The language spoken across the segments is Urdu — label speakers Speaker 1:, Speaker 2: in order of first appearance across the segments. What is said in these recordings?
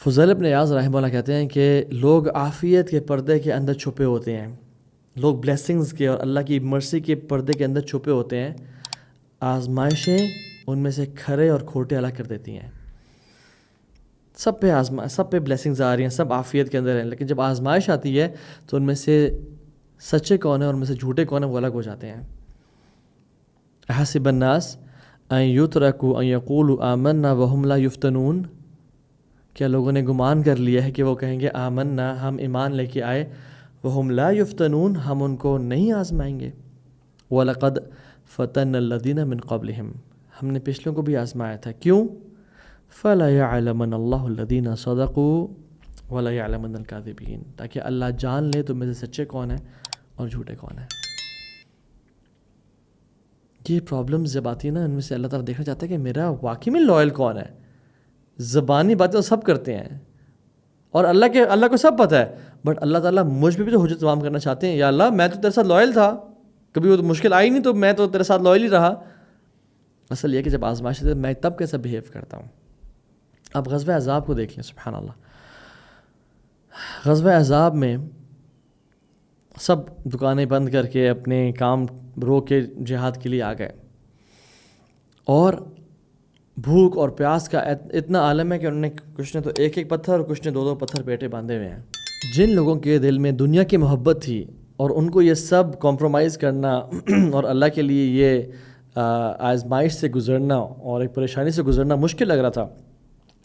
Speaker 1: فضیل ابن عیاض رحمہ اللہ کہتے ہیں کہ لوگ عافیت کے پردے کے اندر چھپے ہوتے ہیں، لوگ بلیسنگز کے اور اللہ کی مرسی کے پردے کے اندر چھپے ہوتے ہیں، آزمائشیں ان میں سے کھرے اور کھوٹے الگ کر دیتی ہیں۔ سب پہ بلیسنگز آ رہی ہیں، سب عافیت کے اندر ہیں، لیکن جب آزمائش آتی ہے تو ان میں سے سچے کون ہیں اور ان میں سے جھوٹے کون ہیں وہ الگ ہو جاتے ہیں۔ احسب الناس ان یترکوا ان یقولوا آمنا وهم لا یفتنون، کیا لوگوں نے گمان کر لیا ہے کہ وہ کہیں گے آمنا، ہم ایمان لے کے آئے، وهم لا یفتنون، ہم ان کو نہیں آزمائیں گے۔ وَلَقَدْ فَتَنَّ الَّذِينَ مِن قَبْلِهِمْ، ہم نے پچھلوں کو بھی آزمایا تھا، کیوں؟ فَلَا يَعْلَمَنَّ اللَّهُ الَّذِينَ صَدَقُوا وَلَا يَعْلَمَنَّ الْكَاذِبِينَ، تاکہ اللہ جان لے تم میں سے سچے کون ہیں اور جھوٹے کون ہیں۔ یہ پرابلمز جب آتی ہیں نا، ان میں سے اللہ تعالیٰ دیکھنا چاہتا ہے کہ میرا واقعی میں لوئل کون ہے۔ زبانی باتیں تو سب کرتے ہیں اور اللہ کو سب پتہ ہے، بٹ اللہ تعالیٰ مجھ پہ بھی تو حجت تمام کرنا چاہتے ہیں، یا اللہ میں تو تیرے ساتھ لوئل تھا، کبھی وہ تو مشکل آئی نہیں تو میں تو تیرے ساتھ لوئل ہی رہا۔ اصل یہ کہ جب آزمائش ہے میں تب کیسا بیہیو کرتا ہوں۔ اب غزوہ احزاب کو دیکھ لیں، سبحان اللہ، غزوہ احزاب میں سب دکانیں بند کر کے اپنے کام روک کے جہاد کے لیے آ گئے، اور بھوک اور پیاس کا اتنا عالم ہے کہ انہوں نے کچھ نے تو ایک ایک پتھر اور کچھ نے دو دو پتھر پیٹے باندھے ہوئے ہیں۔ جن لوگوں کے دل میں دنیا کی محبت تھی اور ان کو یہ سب کمپرومائز کرنا اور اللہ کے لیے یہ آزمائش سے گزرنا اور ایک پریشانی سے گزرنا مشکل لگ رہا تھا،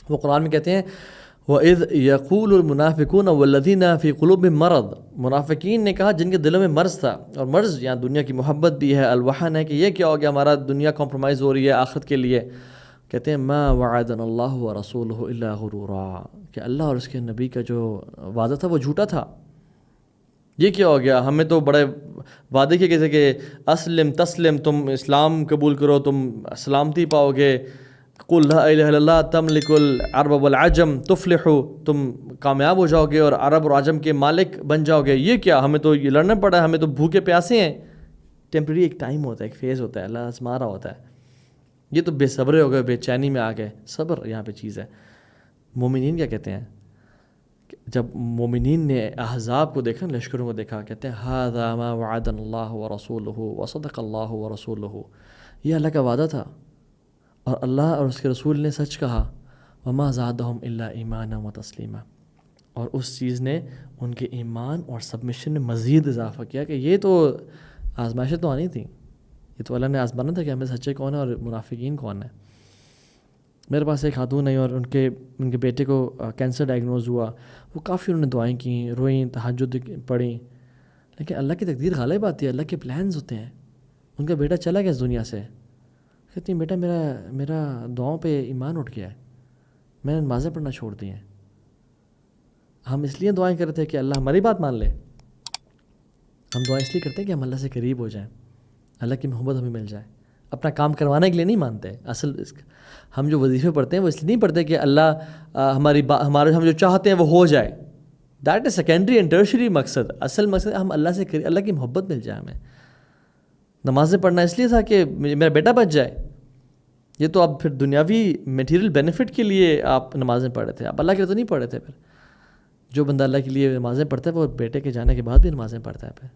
Speaker 1: وہ قرآن میں کہتے ہیں وَإِذْ يَقُولُ الْمُنَافِقُونَ وَالَّذِينَ فِي قُلُوبِهِم مَرَضٌ، منافقین نے کہا جن کے دلوں میں مرض تھا، اور مرض یہاں دنیا کی محبت بھی ہے، الوحن ہے کہ یہ کیا ہو گیا ہمارا دنیا کمپرومائز ہو رہی ہے آخرت کے لیے، کہتے ہیں ما وعدنا اللہ ورسولہ الا غرورا، کہ اللہ اور اس کے نبی کا جو وعدہ تھا وہ جھوٹا تھا۔ یہ کیا ہو گیا، ہمیں تو بڑے وعدے کیے گئے تھے کہ اسلم تسلم، تم اسلام قبول کرو تم سلامتی پاؤ گے، قل لا الہ الا اللہ تملک العرب والعجم تفلحوا، تم کامیاب ہو جاؤ گے اور عرب اور عجم کے مالک بن جاؤ گے۔ یہ کیا، ہمیں تو یہ لڑنا پڑا ہے، ہمیں تو بھوکے پیاسے ہیں۔ ٹیمپریری ایک ٹائم ہوتا ہے، ایک فیز ہوتا ہے، اللہ آزما رہا ہوتا ہے۔ یہ تو بے صبرے ہو گئے، بے چینی میں آ گئے، صبر یہاں پہ چیز ہے۔ مومنین کیا کہتے ہیں، جب مومنین نے احزاب کو دیکھا، لشکروں کو دیکھا، کہتے ہیں ھذا ما وعدنا اللہ ورسولہ وصدق اللہ ورسولہ، یہ اللہ کا وعدہ تھا اور اللہ اور اس کے رسول نے سچ کہا، وما زادہم الا ایمانا وتسلیما، اور اس چیز نے ان کے ایمان اور سبمشن میں مزید اضافہ کیا کہ یہ تو آزمائشیں تو آنی تھیں، یہ تو اللہ نے آزمانا تھا کہ ہمیں سچے کون ہیں اور منافقین کون ہیں۔ میرے پاس ایک خاتون ہے اور ان کے بیٹے کو کینسر ڈائگنوز ہوا، وہ کافی انہوں نے دعائیں کیں، روئیں، تہجد پڑھیں، لیکن اللہ کی تقدیر غالب آتی ہے، اللہ کے پلانز ہوتے ہیں۔ ان کا بیٹا چلا گیا اس دنیا سے، کہتی ہیں بیٹا میرا دعاؤں پہ ایمان اٹھ گیا ہے، میں نے نمازیں پڑھنا چھوڑ دی ہیں۔ ہم اس لیے دعائیں کرتے ہیں کہ اللہ ہماری بات مان لے، ہم دعائیں اس لیے کرتے ہیں کہ ہم اللہ سے قریب ہو جائیں، اللہ کی محبت ہمیں مل جائے، اپنا کام کروانے کے لیے نہیں مانتے۔ اصل ہم جو وظیفے پڑھتے ہیں وہ اس لیے نہیں پڑھتے کہ اللہ ہمارے ہم جو چاہتے ہیں وہ ہو جائے، that is secondary and tertiary مقصد۔ اصل مقصد ہم اللہ سے اللہ کی محبت مل جائے ہمیں۔ نمازیں پڑھنا اس لیے تھا کہ میرا بیٹا بچ جائے، یہ تو اب پھر دنیاوی میٹیریل بینیفٹ کے لیے آپ نمازیں پڑھ رہے تھے، آپ اللہ کے لیے تو نہیں پڑھ رہے تھے۔ پھر جو بندہ اللہ کے لیے نمازیں پڑھتا ہے وہ بیٹے کے جانے کے بعد بھی نمازیں پڑھتا ہے، پھر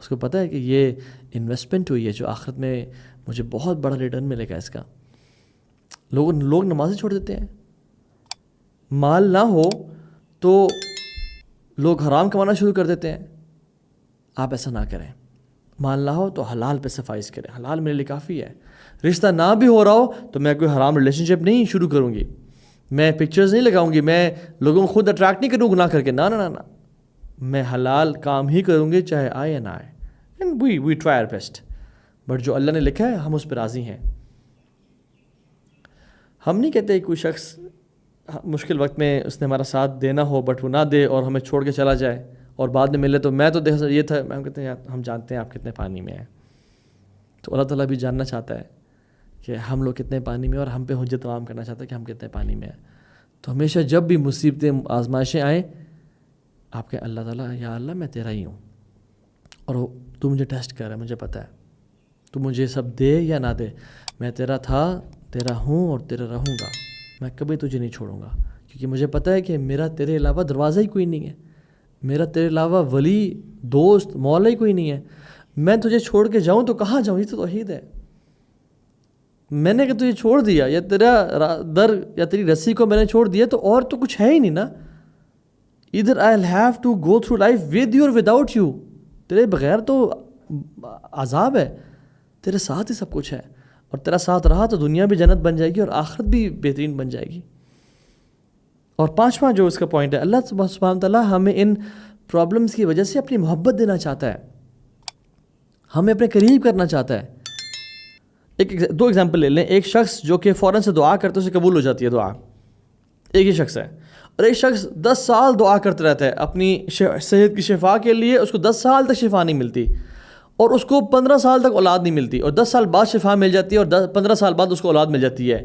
Speaker 1: اس کو پتہ ہے کہ یہ انویسٹمنٹ ہوئی ہے جو آخرت میں مجھے بہت بڑا ریٹرن ملے گا اس کا۔ لوگ نمازیں چھوڑ دیتے ہیں، مال نہ ہو تو لوگ حرام کمانا شروع کر دیتے ہیں۔ آپ ایسا نہ کریں، مال نہ ہو تو حلال پہ سفائز کریں، حلال میرے لیے کافی ہے۔ رشتہ نہ بھی ہو رہا ہو تو میں کوئی حرام ریلیشن شپ نہیں شروع کروں گی، میں پکچرز نہیں لگاؤں گی، میں لوگوں کو خود اٹریکٹ نہیں کروں گناہ کر کے، نہ نہ نہ، میں حلال کام ہی کروں گی چاہے آئے یا نہ آئے، and we try our best, but جو اللہ نے لکھا ہے ہم اس پہ راضی ہیں۔ ہم نہیں کہتے کوئی شخص مشکل وقت میں اس نے ہمارا ساتھ دینا ہو بٹ وہ نہ دے اور ہمیں چھوڑ کے چلا جائے اور بعد میں ملے تو میں تو دیکھ یہ تھا، ہم کہتے ہیں ہم جانتے ہیں آپ کتنے پانی میں ہیں۔ تو اللہ تعالیٰ بھی جاننا چاہتا ہے کہ ہم لوگ کتنے پانی میں، اور ہم پہ حجت تمام کرنا چاہتا ہے کہ ہم کتنے پانی میں ہیں۔ تو ہمیشہ جب بھی مصیبتیں آزمائشیں آئیں، آپ کہیں اللہ تعالیٰ یا اللہ میں تیرا ہی ہوں، اور تو مجھے ٹیسٹ کر رہا ہے، مجھے پتہ ہے تو مجھے سب دے یا نہ دے، میں تیرا تھا، تیرا ہوں اور تیرا رہوں گا، میں کبھی تجھے نہیں چھوڑوں گا، کیونکہ مجھے پتہ ہے کہ میرا تیرے علاوہ دروازہ ہی کوئی نہیں ہے، میرا تیرے علاوہ ولی، دوست، مولا ہی کوئی نہیں ہے. میں تجھے چھوڑ کے جاؤں تو کہاں جاؤں؟ یہ تو توحید ہے. میں نے کہ تجھے چھوڑ دیا، یا تیرا در یا تیری رسی کو میں نے چھوڑ دیا، تو اور تو کچھ ہے ہی نہیں نا. ادھر I have to go through life with you اور وداؤٹ یو. تیرے بغیر تو عذاب ہے، تیرے ساتھ ہی سب کچھ ہے. اور تیرا ساتھ رہا تو دنیا بھی جنت بن جائے گی اور آخرت بھی بہترین بن جائے گی. اور پانچواں جو اس کا پوائنٹ ہے، اللہ سبحانہ وتعالیٰ ہمیں ان پرابلمس کی وجہ سے اپنی محبت دینا چاہتا ہے، ہمیں اپنے قریب کرنا چاہتا ہے. دو ایگزامپل لے لیں. ایک شخص جو کہ فوراً سے دعا کرتے اسے قبول ہو جاتی ہے دعا، ایک ہی شخص ہے. اور ایک شخص 10 سال دعا کرتا رہتا ہے اپنی صحت کی شفا کے لیے، اس کو 10 سال تک شفا نہیں ملتی، اور اس کو 15 سال تک اولاد نہیں ملتی، اور 10 سال بعد شفا مل جاتی ہے، اور 15 سال بعد اس کو اولاد مل جاتی ہے.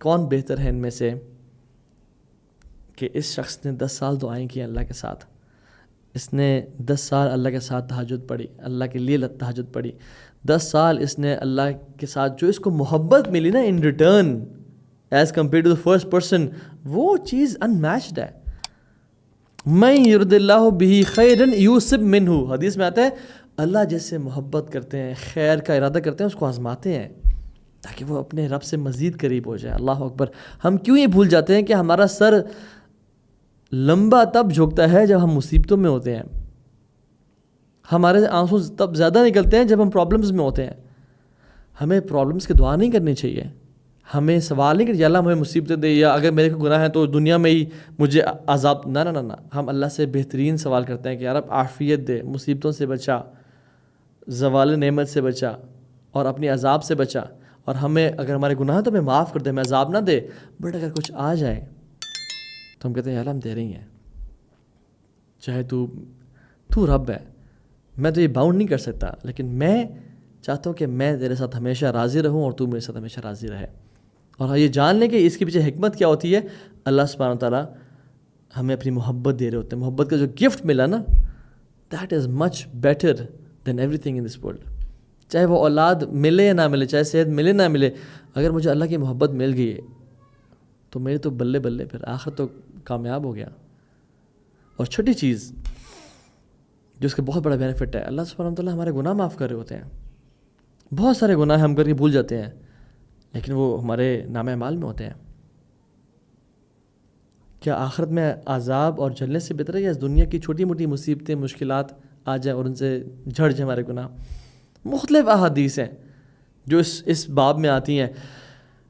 Speaker 1: کون بہتر ہے ان میں سے کہ اس شخص نے 10 سال دعائیں کی اللہ کے ساتھ، اس نے 10 سال اللہ کے ساتھ تہجد پڑھی، اللہ کے لیے تہجد پڑھی، 10 سال اس نے اللہ کے ساتھ جو اس کو محبت ملی نا in return as compare to the first person, وہ چیز ان میچڈ ہے. من یرد اللہ بہ خیرا یوسب منہ، حدیث میں آتا ہے اللہ جس سے محبت کرتے ہیں، خیر کا ارادہ کرتے ہیں، اس کو آزماتے ہیں تاکہ وہ اپنے رب سے مزید قریب ہو جائے. اللہ اکبر. ہم کیوں یہ بھول جاتے ہیں کہ ہمارا سر لمبا تب جھکتا ہے جب ہم مصیبتوں میں ہوتے ہیں، ہمارے آنسو تب زیادہ نکلتے ہیں جب ہم پرابلمز میں ہوتے ہیں. ہمیں پرابلمز کی دعا نہیں کرنی چاہیے، ہمیں سوال نہیں کہ یا اللہ ہمیں مصیبتیں دے، یا اگر میرے کو گناہ ہے تو دنیا میں ہی مجھے عذاب. نہ نہ نہ، ہم اللہ سے بہترین سوال کرتے ہیں کہ یا رب عافیت دے، مصیبتوں سے بچا، زوال نعمت سے بچا، اور اپنی عذاب سے بچا. اور ہمیں اگر ہمارے گناہ ہیں تو ہمیں معاف کر دے، ہمیں عذاب نہ دے. بٹ اگر کچھ آ جائے تو ہم کہتے ہیں یا اللہ ہم تیرے ہی ہیں، چاہے تو رب ہے، میں تو یہ باؤنڈ نہیں کر سکتا، لیکن میں چاہتا ہوں کہ میں تیرے ساتھ ہمیشہ راضی رہوں اور تو میرے ساتھ ہمیشہ راضی رہے. اور یہ جان لیں کہ اس کے پیچھے حکمت کیا ہوتی ہے. اللہ سبحانہ تعالیٰ ہمیں اپنی محبت دے رہے ہوتے ہیں. محبت کا جو گفٹ ملا نا، that is much better than everything in this world. چاہے وہ اولاد ملے یا نہ ملے، چاہے صحت ملے نہ ملے، اگر مجھے اللہ کی محبت مل گئی تو میرے تو بلے بلے، پھر آخر تو کامیاب ہو گیا. اور چھٹی چیز جو اس کا بہت بڑا بینیفٹ ہے، اللہ سبحانہ وتعالیٰ ہمارے گناہ معاف کر رہے ہوتے ہیں. بہت سارے گناہ ہم کر کے بھول جاتے ہیں، لیکن وہ ہمارے نام اعمال میں ہوتے ہیں. کیا آخرت میں عذاب اور جلنے سے بہتر ہے یا اس دنیا کی چھوٹی موٹی مصیبتیں، مشکلات آ جائیں اور ان سے جھڑ جائیں ہمارے گناہ؟ مختلف احادیث ہیں جو اس باب میں آتی ہیں.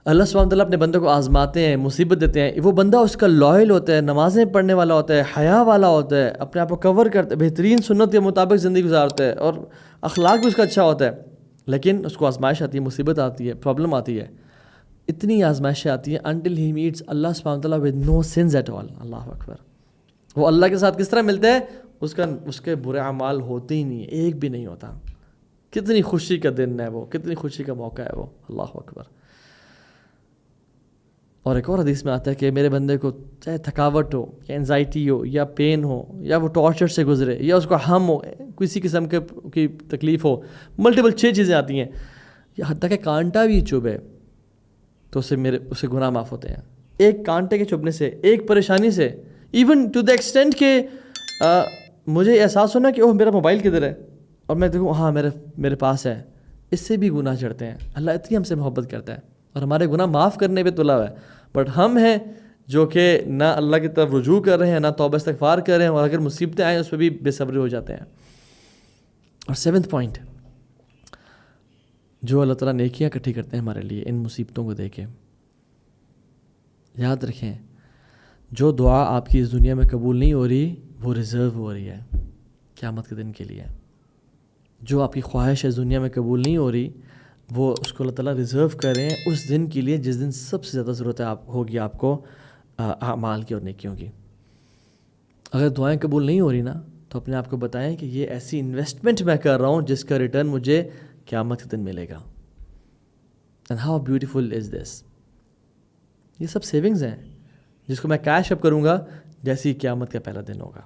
Speaker 1: اللہ سبحانہ وتعالیٰ اپنے بندے کو آزماتے ہیں، مصیبت دیتے ہیں. وہ بندہ اس کا لائل ہوتا ہے، نمازیں پڑھنے والا ہوتا ہے، حیا والا ہوتا ہے، اپنے آپ کو کور کرتا ہے، بہترین سنت کے مطابق زندگی گزارتا ہے، اور اخلاق بھی اس کا اچھا ہوتا ہے. لیکن اس کو آزمائش آتی ہے، مصیبت آتی ہے، پرابلم آتی ہے. اتنی آزمائشیں آتی ہیں until he meets اللہ سبحانہ وتعالیٰ with no sins at all. اللہ اکبر. وہ اللہ کے ساتھ کس طرح ملتا ہے؟ اس کے برے اعمال ہوتے ہی نہیں، ایک بھی نہیں ہوتا. کتنی خوشی کا دن ہے وہ، کتنی خوشی کا موقع ہے وہ. اللہ اکبر. اور ایک اور حدیث میں آتا ہے کہ میرے بندے کو چاہے تھکاوٹ ہو، یا انزائٹی ہو، یا پین ہو، یا وہ ٹارچر سے گزرے، یا اس کو ہم ہو، کسی قسم کی تکلیف ہو، ملٹیپل 6 چیزیں آتی ہیں، یا حتیٰ کہ کانٹا بھی چبھے تو اسے گناہ معاف ہوتے ہیں. ایک کانٹے کے چبھنے سے، ایک پریشانی سے، ایون ٹو دا ایکسٹینٹ کہ مجھے احساس ہونا کہ اوہ میرا موبائل کدھر ہے، اور میں دیکھوں ہاں میرے پاس ہے، اس سے بھی گناہ چڑھتے ہیں. اللہ اتنی ہم سے محبت کرتا ہے اور ہمارے گناہ معاف کرنے پہ تلا ہوا ہے. بٹ ہم ہیں جو کہ نہ اللہ کی طرف رجوع کر رہے ہیں، نہ توبہ استغفار کر رہے ہیں، اور اگر مصیبتیں آئیں اس پہ بھی بے صبری ہو جاتے ہیں. اور 7th پوائنٹ، جو اللہ تعالیٰ نیکیاں اکٹھی کرتے ہیں ہمارے لیے ان مصیبتوں کو دیکھیں. یاد رکھیں، جو دعا آپ کی اس دنیا میں قبول نہیں ہو رہی وہ ریزرو ہو رہی ہے قیامت کے دن کے لیے. جو آپ کی خواہش اس دنیا میں قبول نہیں ہو رہی، وہ اس کو اللہ تعالیٰ ریزرو کریں اس دن کے لیے جس دن سب سے زیادہ ضرورت ہے ہوگی آپ کو اعمال کی اور نیکیوں کی. اگر دعائیں قبول نہیں ہو رہی نا، تو اپنے آپ کو بتائیں کہ یہ ایسی انویسٹمنٹ میں کر رہا ہوں جس کا ریٹرن مجھے قیامت کے دن ملے گا. اینڈ ہاؤ بیوٹیفل از دس. یہ سب سیونگز ہیں جس کو میں کیش اپ کروں گا جیسی قیامت کا پہلا دن ہوگا.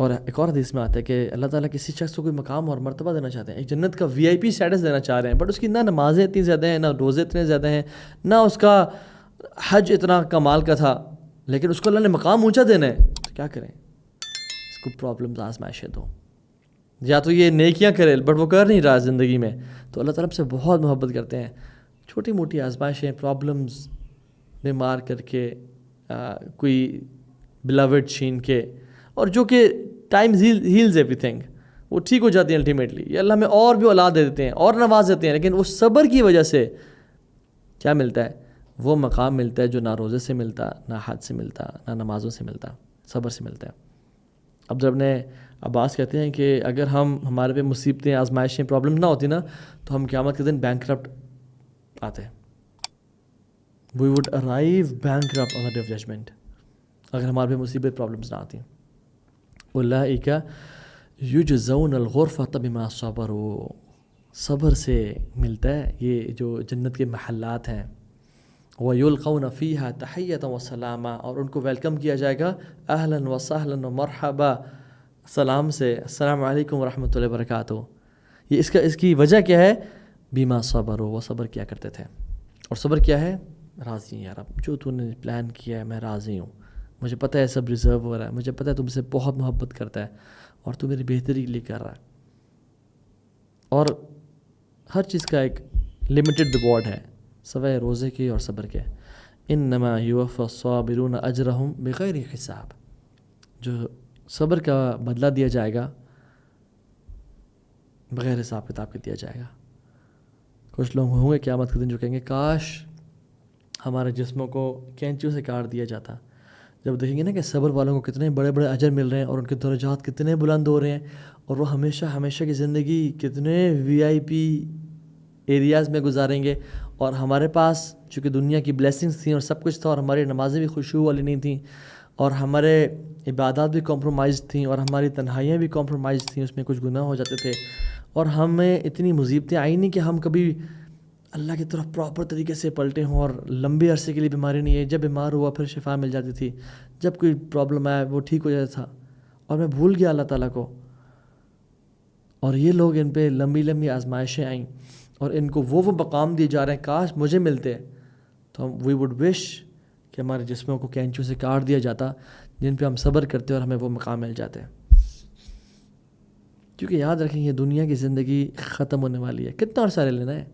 Speaker 1: اور ایک اور حدیث میں آتا ہے کہ اللہ تعالیٰ کسی شخص کو کوئی مقام اور مرتبہ دینا چاہتے ہیں، ایک جنت کا VIP اسٹیٹس دینا چاہ رہے ہیں، بٹ اس کی نہ نمازیں اتنی زیادہ ہیں، نہ روزے اتنے زیادہ ہیں، نہ اس کا حج اتنا کمال کا تھا لیکن اس کو اللہ نے مقام اونچا دینا ہے تو کیا کریں؟ اس کو پرابلمز آزمائشیں دو. یا تو یہ نیکیاں کرے بٹ وہ کر نہیں رہا زندگی میں, تو اللہ تعالیٰ سے بہت محبت کرتے ہیں. چھوٹی موٹی آزمائشیں, پرابلمز, بیمار کر کے, کوئی بلاوڈ چھین کے, اور جو کہ ٹائم ہیلز ایوری تھنگ, وہ ٹھیک ہو جاتی ہیں الٹیمیٹلی. یہ اللہ ہمیں اور بھی اولاد دے دیتے ہیں اور نواز دیتے ہیں, لیکن اس صبر کی وجہ سے کیا ملتا ہے؟ وہ مقام ملتا ہے جو نہ روزے سے ملتا, نہ حج سے ملتا, نہ نمازوں سے ملتا, صبر سے ملتا ہے. اب جب نے عباس کہتے ہیں کہ اگر ہمارے پہ مصیبتیں, آزمائشیں, پرابلم نہ ہوتی نا تو ہم قیامت کے دن بینکرپٹ آتے. We would arrive bankrupt on the day of judgment اگر ہمارے پہ مصیبت, پرابلمس نہ آتی. اولئک یجزون الغرفۃ بما صبروا, صبر سے ملتا ہے یہ جو جنت کے محلات ہیں. وَيُلْقَوْنَ فِيهَا تَحِيَّةً وَسَلَامًا, اور ان کو ویلکم کیا جائے گا اہلاً وسہلاً ومرحبا, سلام سے, السلام علیکم ورحمۃ اللہ وبرکاتہ. یہ اس کی وجہ کیا ہے؟ بما صبروا, وہ صبر کیا کرتے تھے. اور صبر کیا ہے؟ راضی ہیں, یار اب جو تو نے پلان کیا ہے میں راضی ہوں, مجھے پتہ ہے سب ریزرو ہو رہا ہے, مجھے پتہ ہے تم سے بہت محبت کرتا ہے اور تو میری بہتری کے لیے کر رہا ہے. اور ہر چیز کا ایک لمیٹڈ ریوارڈ ہے سوائے روزے کے اور صبر کے. انما یوفی الصابرون اجرہم بغیر حساب, جو صبر کا بدلہ دیا جائے گا بغیر حساب کتاب کے دیا جائے گا. کچھ لوگ ہوں گے قیامت کے دن جو کہیں گے کاش ہمارے جسموں کو کینچیوں سے کاٹ دیا جاتا. جب دیکھیں گے نا کہ صبر والوں کو کتنے بڑے بڑے اجر مل رہے ہیں اور ان کے درجات کتنے بلند ہو رہے ہیں, اور وہ ہمیشہ کی زندگی کتنے VIP ایریاز میں گزاریں گے, اور ہمارے پاس چونکہ دنیا کی بلیسنگز تھیں اور سب کچھ تھا, اور ہماری نمازیں بھی خشوع والی نہیں تھیں, اور ہمارے عبادات بھی کمپرومائز تھیں, اور ہماری تنہائیاں بھی کمپرومائز تھیں, اس میں کچھ گناہ ہو جاتے تھے, اور ہمیں اتنی مصیبتیں آئی نہیں کہ ہم کبھی اللہ کی طرف پراپر طریقے سے پلٹے ہوں, اور لمبے عرصے کے لیے بیماری نہیں ہے. جب بیمار ہوا پھر شفا مل جاتی تھی, جب کوئی پرابلم آیا وہ ٹھیک ہو جاتا تھا, اور میں بھول گیا اللہ تعالیٰ کو. اور یہ لوگ, ان پہ لمبی آزمائشیں آئیں اور ان کو وہ مقام دیے جا رہے ہیں, کاش مجھے ملتے. تو ہم وی وڈ وش کہ ہمارے جسموں کو کینچوں سے کاٹ دیا جاتا جن پہ ہم صبر کرتے اور ہمیں وہ مقام مل جاتے. کیونکہ یاد رکھیں یہ دنیا کی زندگی ختم ہونے والی ہے. کتنا عرصہ لے لینا ہے؟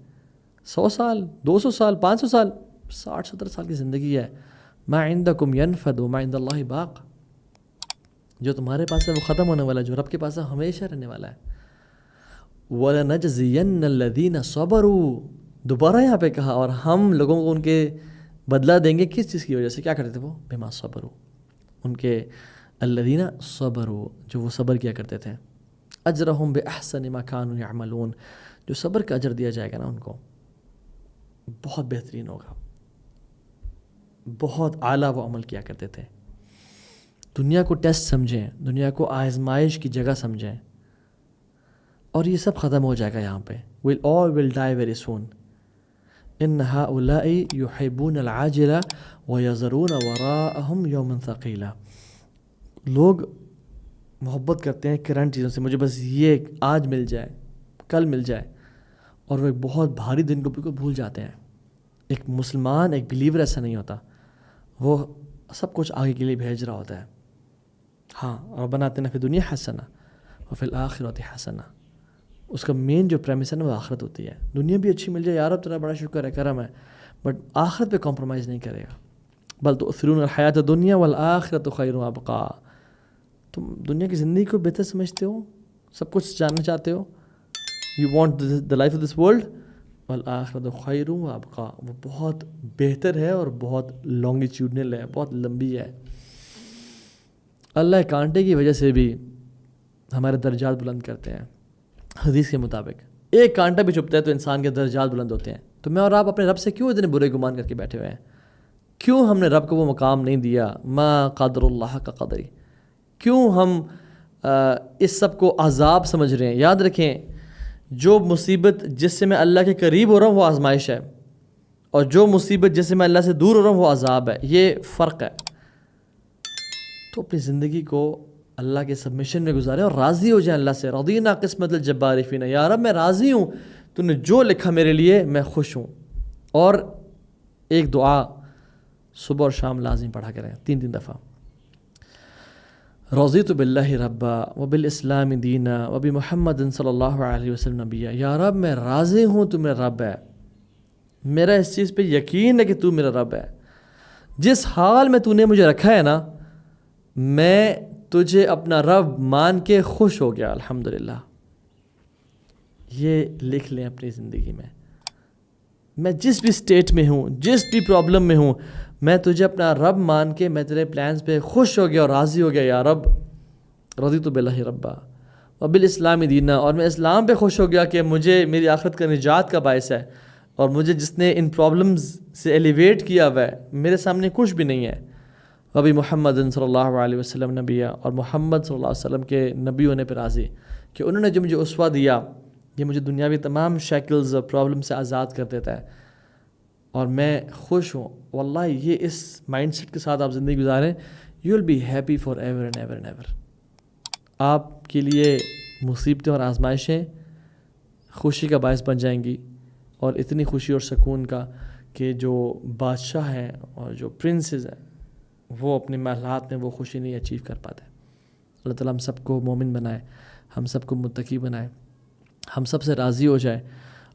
Speaker 1: 100 سال, 200 سال, 500 سال, 60-70 سال کی زندگی ہے. ما عندکم ینفد وما عند اللہ باق, جو تمہارے پاس ہے وہ ختم ہونے والا ہے, جو رب کے پاس ہے ہمیشہ رہنے والا ہے. وَلَنَجْزِيَنَّ الَّذِينَ صَبَرُوا, دوبارہ یہاں پہ کہا, اور ہم لوگوں کو ان کے بدلہ دیں گے. کس چیز کی وجہ سے؟ کیا کرتے تھے وہ؟ بما صبروا, ان کے الذین صبروا, جو وہ صبر کیا کرتے تھے. اجرہم بأحسن ما كانوا يعملون, جو صبر کا اجر دیا جائے گا نا ان کو بہت بہترین ہوگا, بہت اعلیٰ وہ عمل کیا کرتے تھے. دنیا کو ٹیسٹ سمجھیں, دنیا کو آزمائش کی جگہ سمجھیں, اور یہ سب ختم ہو جائے گا یہاں پہ. we'll all will die very soon. ان هؤلاء يحبون العاجلة ويذرون وراءهم يوما ثقيلا, لوگ محبت کرتے ہیں کرنٹ چیزوں سے, مجھے بس یہ آج مل جائے, کل مل جائے, اور وہ ایک بہت بھاری دن کو بالکل بھول جاتے ہیں. ایک مسلمان, ایک بلیور ایسا نہیں ہوتا, وہ سب کچھ آگے کے لیے بھیج رہا ہوتا ہے. ہاں, ربنا آتنا فی الدنیا حسنہ وفی الآخرۃ حسنہ, اس کا مین جو پریمس ہے نا وہ آخرت ہوتی ہے. دنیا بھی اچھی مل جائے, یار اب تیرا بڑا شکر ہے, کرم ہے, بٹ آخرت پہ کمپرومائز نہیں کرے گا. بل تؤثرون الحیات الدنیا والآخرۃ خیر وابقیٰ, تم دنیا کی زندگی کو بہتر سمجھتے ہو, سب کچھ جاننا چاہتے ہو, you want the life of this world, والآخرۃ خیر وابقیٰ, وہ بہت بہتر ہے اور بہت لانگیچیوڈنل ہے, بہت لمبی ہے. اللہ کانٹے کی وجہ سے بھی ہمارے درجات بلند کرتے ہیں. حدیث کے مطابق ایک کانٹا بھی چبھتا ہے تو انسان کے درجات بلند ہوتے ہیں. تو میں اور آپ اپنے رب سے کیوں اتنے برے گمان کر کے بیٹھے ہوئے ہیں؟ کیوں ہم نے رب کو وہ مقام نہیں دیا ما قدر اللہ کا قدری؟ کیوں ہم اس سب کو عذاب سمجھ رہے ہیں؟ یاد رکھیں, جو مصیبت جس سے میں اللہ کے قریب ہو رہا ہوں وہ آزمائش ہے, اور جو مصیبت جس سے میں اللہ سے دور ہو رہا ہوں وہ عذاب ہے. یہ فرق ہے. تو اپنی زندگی کو اللہ کے سبمیشن میں گزارے اور راضی ہو جائیں اللہ سے. رضینا قسمت الجبار فینا, یا رب میں راضی ہوں, تو نے جو لکھا میرے لیے میں خوش ہوں. اور ایک دعا صبح اور شام لازم پڑھا کریں 3 دفعہ. رضیت باللہ ربا وبالاسلام دینا وبمحمد صلی اللہ علیہ وسلم نبیا. یا رب میں راضی ہوں تو میرا رب ہے, میرا اس چیز پہ یقین ہے کہ تو میرا رب ہے. جس حال میں تو نے مجھے رکھا ہے نا, میں تجھے اپنا رب مان کے خوش ہو گیا الحمدللہ. یہ لکھ لیں اپنی زندگی میں. میں جس بھی اسٹیٹ میں ہوں, جس بھی پرابلم میں ہوں, میں تجھے اپنا رب مان کے میں تیرے پلانز پہ خوش ہو گیا اور راضی ہو گیا. یا رب رضیت باللہ ربا وبالاسلام دینا, اور میں اسلام پہ خوش ہو گیا کہ مجھے میری آخرت کا نجات کا باعث ہے, اور مجھے جس نے ان پرابلمز سے ایلیویٹ کیا ہوا ہے, میرے سامنے کچھ بھی نہیں ہے. وبی محمد صلی اللہ علیہ وسلم نبیہ, اور محمد صلی اللہ علیہ وسلم کے نبی ہونے پہ راضی کہ انہوں نے جو مجھے اسوہ دیا, یہ مجھے دنیاوی تمام شیکلز اور پرابلم سے آزاد کر دیتا ہے, اور میں خوش ہوں. واللہ یہ اس مائنڈ سیٹ کے ساتھ آپ زندگی گزاریں, you will be happy forever and ever and ever. آپ کے لیے مصیبتیں اور آزمائشیں خوشی کا باعث بن جائیں گی, اور اتنی خوشی اور سکون کا کہ جو بادشاہ ہیں اور جو پرنسز ہیں وہ اپنے محلات میں وہ خوشی نہیں اچیو کر پاتے. اللہ تعالیٰ ہم سب کو مومن بنائے, ہم سب کو متقی بنائے, ہم سب سے راضی ہو جائے.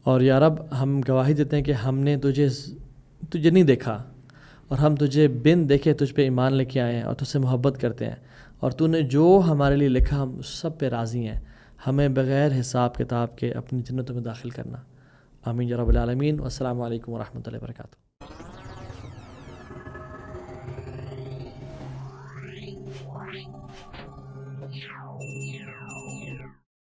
Speaker 1: اور یا رب ہم گواہی دیتے ہیں کہ ہم نے تجھے نہیں دیکھا, اور ہم تجھے بن دیکھے تجھ پہ ایمان لے کے آئے ہیں اور تجھ سے محبت کرتے ہیں, اور تو نے جو ہمارے لیے لکھا ہم سب پہ راضی ہیں. ہمیں بغیر حساب کتاب کے اپنی جنتوں میں داخل کرنا. آمین یا رب العالمین. والسلام علیکم ورحمۃ اللہ وبرکاتہ.